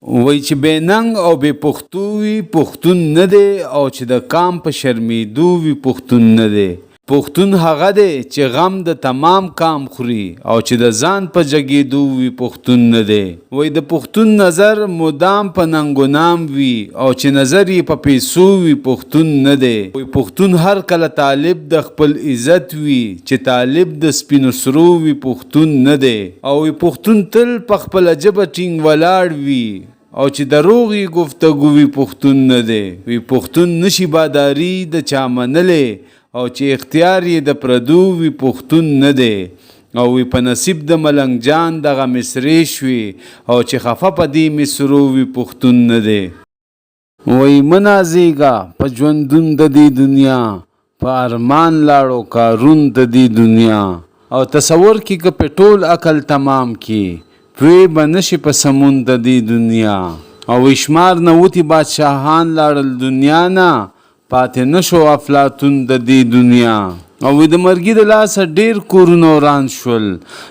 وای چې بې ننګ او بې پښتو وي پښتون نه دی، او چې د کام په شرمېدو وي پښتون نه دی. پښتون هغه دی چې غم د تمام کام خوري، او چې د ځان په جګېدو وي پښتون نه دی. وای د پښتون نظر مدام په ننګ و نام وي، او چې نظر یې په پیسو وي پښتون نه دی. وای پښتون هر کله طالب د خپل عزت وي، چې طالب د سپینو سرو وي پښتون نه دی. او وای پښتون تل په خپله ژبه ټینګ ولاړ وي، او چې دروغ یې گفتگو وي پښتون نه دی. وی پښتون نشي باداري د چا منلی، او چې اختیار یې د پردو وي پښتون نه دی. او وی په نصیب د ملنګ جان دغه مصرې شوي، او چې خفه په دې مصرو وي پښتون نه دی. وی منازیږه په ژوندون د دې دنیا، په ارمان لاړو کارون د دې دنیا. او تصور کې که په ټول عقل تمام کې، پوی به نشي په سمون د دې دنیا. او شمار نه وتی بادشاهان لاړل دنیا نه، پاتې نشو افلاطون د دې دنیا. او د مرګي د لاسه ډیر کورونه وران شول،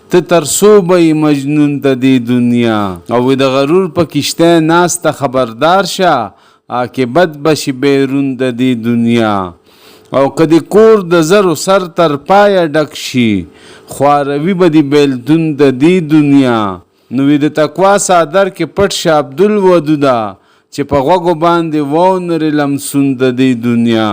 ته تر څو به یې مجنون د دې دنیا. او د غرور په کشته ناسته خبردار شه، عاقبت به شي بیرون د دې دنیا. او که د کور د زرو سر تر پایه ډک شي، خواروي به د بیلتون د دې دنیا. نو د تقوا صادر کې پټ شه عبدالودوده، چې په غوږو باندې وونرې لمسون د دې دنیا.